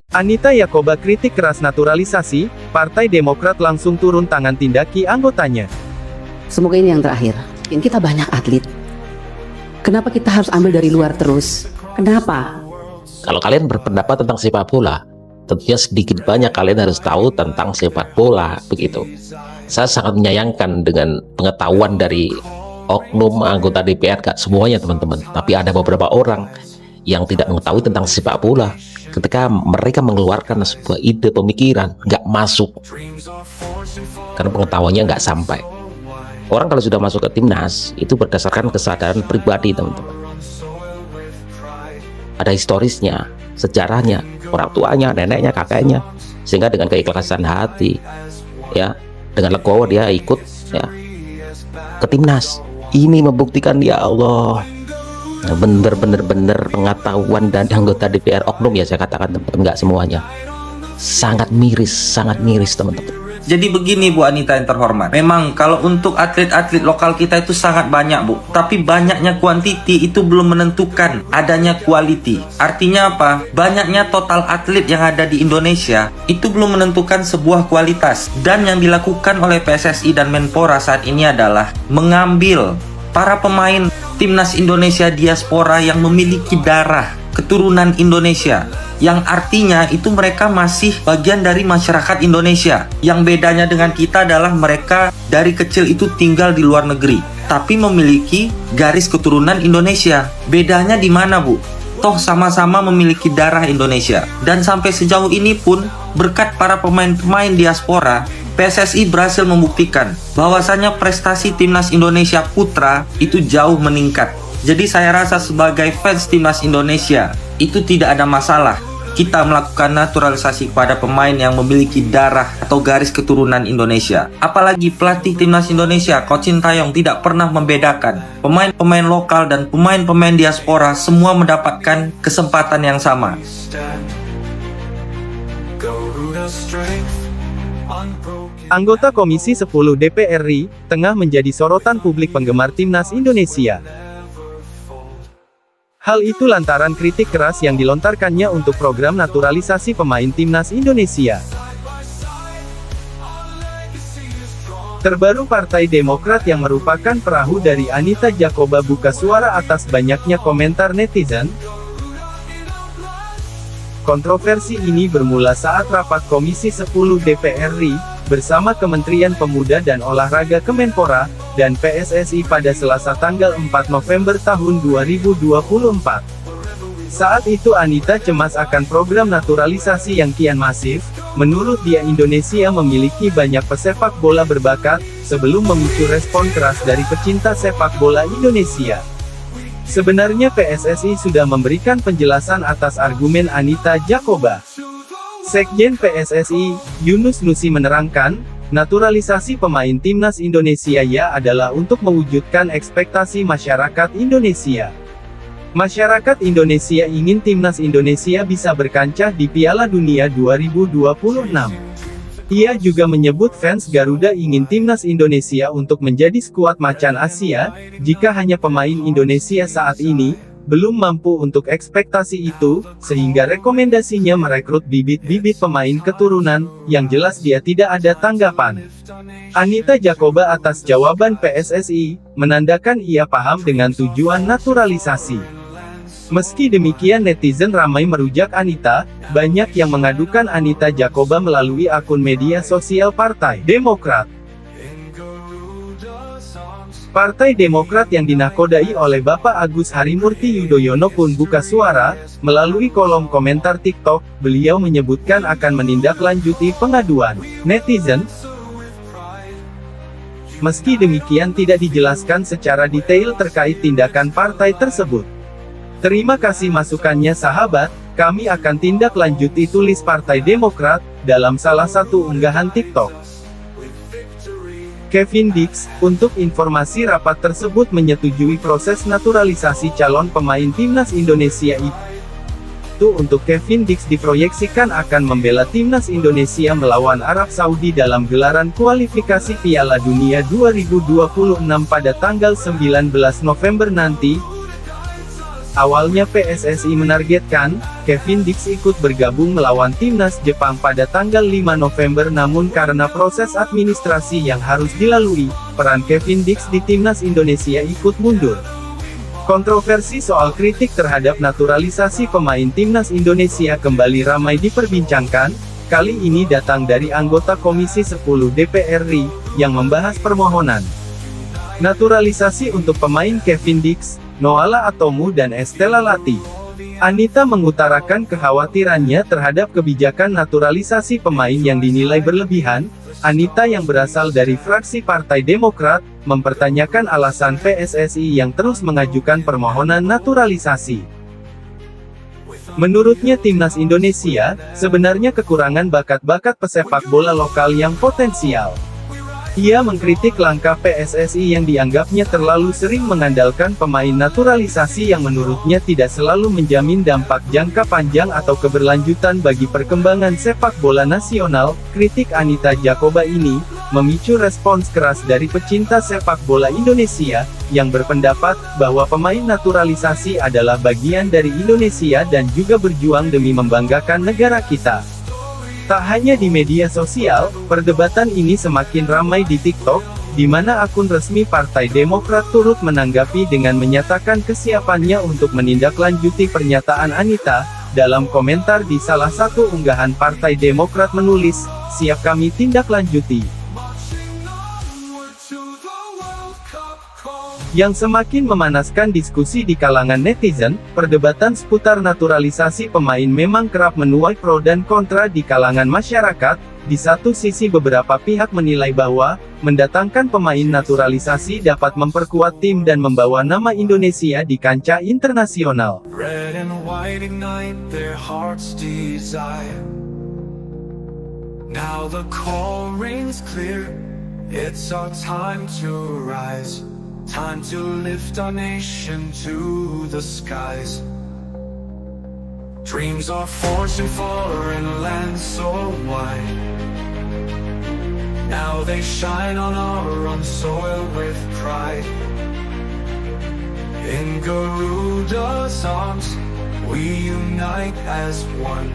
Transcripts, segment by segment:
Anita Jacoba kritik keras naturalisasi, Partai Demokrat langsung turun tangan tindaki anggotanya. Semoga ini yang terakhir. Kita banyak atlet. Kenapa kita harus ambil dari luar terus? Kenapa? Kalau kalian berpendapat tentang sepak bola, tentunya sedikit banyak kalian harus tahu tentang sepak bola, begitu. Saya sangat menyayangkan dengan pengetahuan dari oknum anggota DPR, gak semuanya teman-teman, tapi ada beberapa orang yang tidak mengetahui tentang sepak bola. Ketika mereka mengeluarkan sebuah ide pemikiran, nggak masuk karena pengetahuannya nggak sampai. Orang kalau sudah masuk ke timnas itu berdasarkan kesadaran pribadi teman-teman, ada historisnya, sejarahnya, orang tuanya, neneknya, kakeknya, sehingga dengan keikhlasan hati, ya, dengan legowo dia ikut, ya, ke timnas. Ini membuktikan, ya Allah, bener-bener pengetahuan dan anggota DPR oknum, ya saya katakan teman-teman, nggak semuanya, sangat miris teman-teman. Jadi begini Bu Anita yang terhormat, memang kalau untuk atlet-atlet lokal kita itu sangat banyak Bu, tapi banyaknya kuantiti itu belum menentukan adanya quality. Artinya apa? Banyaknya total atlet yang ada di Indonesia itu belum menentukan sebuah kualitas. Dan yang dilakukan oleh PSSI dan Menpora saat ini adalah mengambil para pemain timnas Indonesia diaspora yang memiliki darah keturunan Indonesia, yang artinya itu mereka masih bagian dari masyarakat Indonesia. Yang bedanya dengan kita adalah mereka dari kecil itu tinggal di luar negeri, tapi memiliki garis keturunan Indonesia. Bedanya di mana Bu? Toh sama-sama memiliki darah Indonesia. Dan sampai sejauh ini pun berkat para pemain-pemain diaspora, PSSI berhasil membuktikan bahwasannya prestasi timnas Indonesia putra itu jauh meningkat. Jadi saya rasa sebagai fans timnas Indonesia itu tidak ada masalah kita melakukan naturalisasi kepada pemain yang memiliki darah atau garis keturunan Indonesia. Apalagi pelatih timnas Indonesia, Coach Sintayong, tidak pernah membedakan pemain-pemain lokal dan pemain-pemain diaspora, semua mendapatkan kesempatan yang sama. Anggota Komisi 10 DPR RI, tengah menjadi sorotan publik penggemar timnas Indonesia. Hal itu lantaran kritik keras yang dilontarkannya untuk program naturalisasi pemain timnas Indonesia. Terbaru Partai Demokrat yang merupakan perahu dari Anita Jacoba buka suara atas banyaknya komentar netizen. Kontroversi ini bermula saat rapat Komisi 10 DPR RI, bersama Kementerian Pemuda dan Olahraga Kemenpora, dan PSSI pada Selasa tanggal 4 November tahun 2024. Saat itu Anita cemas akan program naturalisasi yang kian masif. Menurut dia Indonesia memiliki banyak pesepak bola berbakat, sebelum memicu respon keras dari pecinta sepak bola Indonesia. Sebenarnya PSSI sudah memberikan penjelasan atas argumen Anita Jacoba. Sekjen PSSI, Yunus Nusi menerangkan, naturalisasi pemain timnas Indonesia adalah untuk mewujudkan ekspektasi masyarakat Indonesia. Masyarakat Indonesia ingin timnas Indonesia bisa berkancah di Piala Dunia 2026. Ia juga menyebut fans Garuda ingin timnas Indonesia untuk menjadi skuad macan Asia, jika hanya pemain Indonesia saat ini belum mampu untuk ekspektasi itu, sehingga rekomendasinya merekrut bibit-bibit pemain keturunan, yang jelas dia tidak ada tanggapan. Anita Jacoba atas jawaban PSSI, menandakan ia paham dengan tujuan naturalisasi. Meski demikian netizen ramai merujak Anita, banyak yang mengadukan Anita Jacoba melalui akun media sosial Partai Demokrat. Partai Demokrat yang dinakodai oleh Bapak Agus Harimurti Yudhoyono pun buka suara, melalui kolom komentar TikTok, beliau menyebutkan akan menindaklanjuti pengaduan netizen. Meski demikian tidak dijelaskan secara detail terkait tindakan partai tersebut. Terima kasih masukannya sahabat, kami akan tindak lanjuti, tulis Partai Demokrat, dalam salah satu unggahan TikTok. Kevin Dix, untuk informasi rapat tersebut menyetujui proses naturalisasi calon pemain timnas Indonesia itu. Untuk Kevin Dix diproyeksikan akan membela timnas Indonesia melawan Arab Saudi dalam gelaran kualifikasi Piala Dunia 2026 pada tanggal 19 November nanti. Awalnya PSSI menargetkan, Kevin Dix ikut bergabung melawan timnas Jepang pada tanggal 5 November namun karena proses administrasi yang harus dilalui, peran Kevin Dix di timnas Indonesia ikut mundur. Kontroversi soal kritik terhadap naturalisasi pemain timnas Indonesia kembali ramai diperbincangkan, kali ini datang dari anggota Komisi 10 DPR RI, yang membahas permohonan naturalisasi untuk pemain Kevin Dix, Noala Atomu dan Estela Lati. Anita mengutarakan kekhawatirannya terhadap kebijakan naturalisasi pemain yang dinilai berlebihan. Anita yang berasal dari fraksi Partai Demokrat, mempertanyakan alasan PSSI yang terus mengajukan permohonan naturalisasi. Menurutnya timnas Indonesia, sebenarnya kekurangan bakat-bakat pesepak bola lokal yang potensial. Ia mengkritik langkah PSSI yang dianggapnya terlalu sering mengandalkan pemain naturalisasi yang menurutnya tidak selalu menjamin dampak jangka panjang atau keberlanjutan bagi perkembangan sepak bola nasional. Kritik Anita Jakoba ini memicu respons keras dari pecinta sepak bola Indonesia, yang berpendapat bahwa pemain naturalisasi adalah bagian dari Indonesia dan juga berjuang demi membanggakan negara kita. Tak hanya di media sosial, perdebatan ini semakin ramai di TikTok, di mana akun resmi Partai Demokrat turut menanggapi dengan menyatakan kesiapannya untuk menindaklanjuti pernyataan Anita. Dalam komentar di salah satu unggahan Partai Demokrat menulis, "Siap kami tindaklanjuti." Yang semakin memanaskan diskusi di kalangan netizen, perdebatan seputar naturalisasi pemain memang kerap menuai pro dan kontra di kalangan masyarakat. Di satu sisi beberapa pihak menilai bahwa, mendatangkan pemain naturalisasi dapat memperkuat tim dan membawa nama Indonesia di kancah internasional. Red and white ignite their heart's desire. Now the call rings clear, it's our time to rise. Time to lift our nation to the skies. Dreams are forged in foreign lands so wide. Now they shine on our own soil with pride. In Garuda's arms, we unite as one,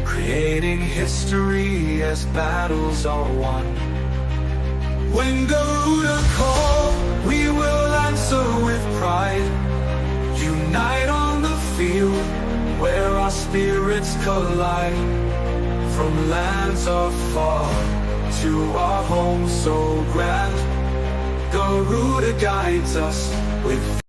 creating history as battles are won. When Garuda call, we will answer with pride. Unite on the field, where our spirits collide. From lands afar, to our home so grand, Garuda guides us with